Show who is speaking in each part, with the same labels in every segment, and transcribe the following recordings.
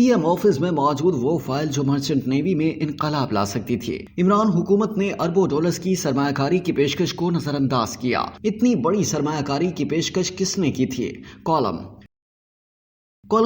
Speaker 1: P M office میں موجود وہ فائل جو مرچنٹ نیوی میں انقلاب لا سکتی تھی۔ عمران حکومت نے اربوں ڈالرز کی سرمایہ کاری کی پیشکش کو نظر انداز کیا۔ اتنی بڑی سرمایہ کاری کی پیشکش کس نے کی تھی؟ کالم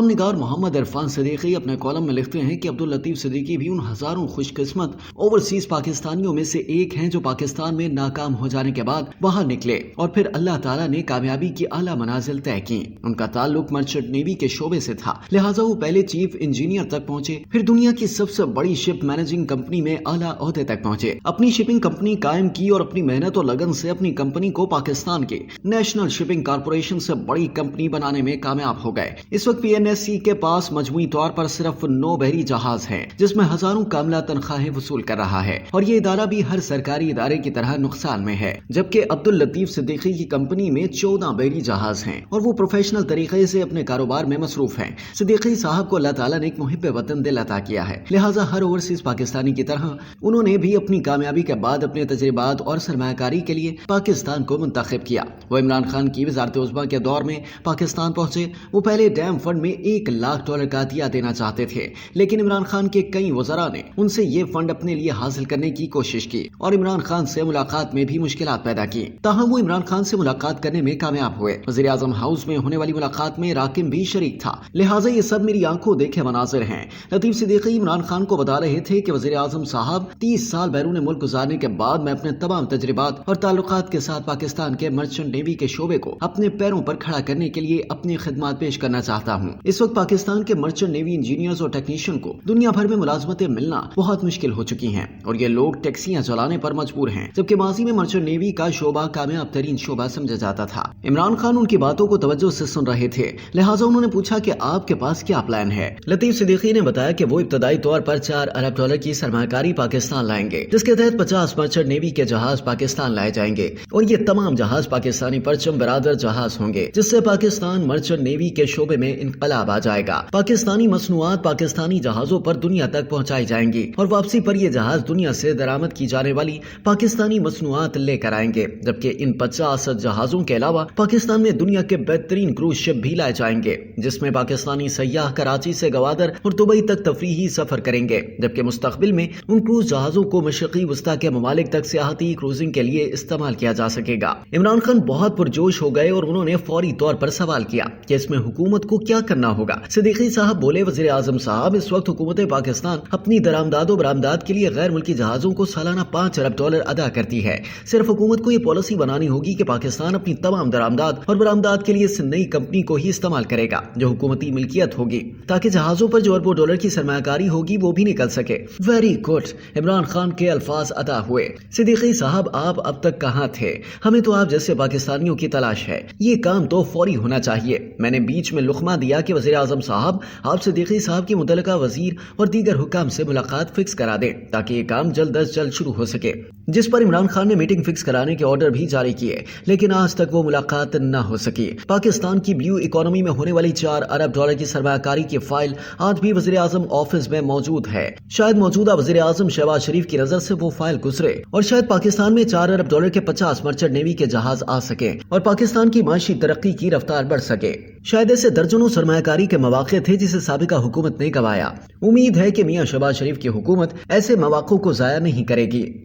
Speaker 1: نگار محمد عرفان صدیقی اپنے کالم میں لکھتے ہیں کہ عبداللطیف صدیقی بھی ان ہزاروں خوش قسمت اوورسیز پاکستانیوں میں سے ایک ہیں جو پاکستان میں ناکام ہو جانے کے بعد باہر نکلے اور پھر اللہ تعالیٰ نے کامیابی کی اعلیٰ منازل طے کی۔ ان کا تعلق مرچنٹ نیوی کے شعبے سے تھا، لہٰذا وہ پہلے چیف انجینئر تک پہنچے، پھر دنیا کی سب سے بڑی شپ مینیجنگ کمپنی میں اعلیٰ عہدے تک پہنچے، اپنی شپنگ کمپنی قائم کی اور اپنی محنت اور لگن سے اپنی کمپنی کو پاکستان کے نیشنل شپنگ کارپوریشن سے بڑی کمپنی بنانے میں کامیاب ہو گئے۔ اس وقت پی این ایس سی کے پاس مجموعی طور پر صرف 9 بحری جہاز ہیں، جس میں ہزاروں کاملہ تنخواہیں وصول کر رہا ہے، اور یہ ادارہ بھی ہر سرکاری ادارے کی طرح نقصان میں ہے، جبکہ عبداللطیف صدیقی کی کمپنی میں 14 بحری جہاز ہیں اور وہ پروفیشنل طریقے سے اپنے کاروبار میں مصروف ہیں۔ صدیقی صاحب کو اللہ تعالیٰ نے ایک محب وطن دل عطا کیا ہے، لہٰذا ہر اوورسیز پاکستانی کی طرح انہوں نے بھی اپنی کامیابی کے بعد اپنے تجربات اور سرمایہ کاری کے لیے پاکستان کو منتخب کیا۔ وہ عمران خان کی وزارت عظمیٰ کے دور میں پاکستان پہنچے۔ وہ پہلے ڈیم فنڈ میں $1 لاکھ کا عطیہ دینا چاہتے تھے، لیکن عمران خان کے کئی وزراء نے ان سے یہ فنڈ اپنے لیے حاصل کرنے کی کوشش کی اور عمران خان سے ملاقات میں بھی مشکلات پیدا کی، تاہم وہ عمران خان سے ملاقات کرنے میں کامیاب ہوئے۔ وزیر اعظم ہاؤس میں ہونے والی ملاقات میں راکم بھی شریک تھا، لہٰذا یہ سب میری آنکھوں دیکھے مناظر ہیں۔ لطیف صدیقی عمران خان کو بتا رہے تھے کہ وزیر اعظم صاحب 30 سال بیرون ملک گزارنے کے بعد میں اپنے تمام تجربات اور تعلقات کے ساتھ پاکستان کے مرچنٹ نیوی کے شعبے کو اپنے پیروں پر کھڑا کرنے کے لیے اپنی خدمات پیش کرنا چاہتا ہوں۔ اس وقت پاکستان کے مرچنٹ نیوی انجینئرز اور ٹیکنیشین کو دنیا بھر میں ملازمتیں ملنا بہت مشکل ہو چکی ہیں، اور یہ لوگ ٹیکسیاں چلانے پر مجبور ہیں، جبکہ ماضی میں مرچنٹ نیوی کا شعبہ کامیاب ترین شعبہ سمجھا جاتا تھا۔ عمران خان ان کی باتوں کو توجہ سے سن رہے تھے، لہٰذا انہوں نے پوچھا کہ آپ کے پاس کیا پلان ہے؟ لطیف صدیقی نے بتایا کہ وہ ابتدائی طور پر $4 ارب کی سرمایہ کاری پاکستان لائیں گے، جس کے تحت 50 مرچنٹ نیوی کے جہاز پاکستان لائے جائیں گے، اور یہ تمام جہاز پاکستانی پرچم برادر جہاز ہوں گے، جس سے پاکستان مرچنٹ نیوی کے شعبے میں انقلاب آ جائے گا۔ پاکستانی مصنوعات پاکستانی جہازوں پر دنیا تک پہنچائی جائیں گی، اور واپسی پر یہ جہاز دنیا سے درآمد کی جانے والی پاکستانی مصنوعات لے کر آئیں گے، جبکہ ان 50 جہازوں کے علاوہ پاکستان میں دنیا کے بہترین کروز شپ بھی لائے جائیں گے، جس میں پاکستانی سیاح کراچی سے گوادر اور دبئی تک تفریحی سفر کریں گے، جبکہ مستقبل میں ان کروز جہازوں کو مشرقی وسطی کے ممالک تک سیاحتی کروزنگ کے لیے استعمال کیا جا سکے گا۔ عمران خان بہت پرجوش ہو گئے اور انہوں نے فوری طور پر سوال کیا کہ اس میں حکومت کو کیا کرنا ہوگا۔ صدیقی صاحب بولے، وزیر اعظم صاحب، اس وقت حکومت پاکستان اپنی درآمدات و برآمدات کے لیے غیر ملکی جہازوں کو سالانہ $5 ارب ادا کرتی ہے۔ صرف حکومت کو یہ پالیسی بنانی ہوگی کہ پاکستان اپنی تمام درآمدات اور برآمدات کے لیے اس نئی کمپنی کو ہی استعمال کرے گا جو حکومتی ملکیت ہوگی، تاکہ جہازوں پر جو اربوں ڈالر کی سرمایہ کاری ہوگی وہ بھی نکل سکے۔ ویری گڈ، عمران خان کے الفاظ ادا ہوئے۔ صدیقی صاحب، آپ اب تک کہاں تھے؟ ہمیں تو آپ جیسے پاکستانیوں کی تلاش ہے، یہ کام تو فوری ہونا چاہیے۔ میں نے بیچ میں لقمہ دیا کہ وزیر اعظم صاحب، آپ صدیقی صاحب کی متعلقہ وزیر اور دیگر حکام سے ملاقات فکس کرا دیں تاکہ یہ کام جلد از جلد شروع ہو سکے، جس پر عمران خان نے میٹنگ فکس کرانے کے آرڈر بھی جاری کیے، لیکن آج تک وہ ملاقات نہ ہو سکی۔ پاکستان کی بلیو اکانومی میں ہونے والی $4 ارب کی سرمایہ کاری کی فائل آج بھی وزیر اعظم آفس میں موجود ہے۔ شاید موجودہ وزیر اعظم شہباز شریف کی نظر سے وہ فائل گزرے اور شاید پاکستان میں $4 ارب کے 50 مرچنٹ نیوی کے جہاز آ سکیں اور پاکستان کی معاشی ترقی کی رفتار بڑھ سکے۔ شاید ایسے درجنوں سرمایہ کاری کے مواقع تھے جسے سابقہ حکومت نے گنوایا۔ امید ہے کہ میاں شہباز شریف کی حکومت ایسے مواقع کو ضائع نہیں کرے گی۔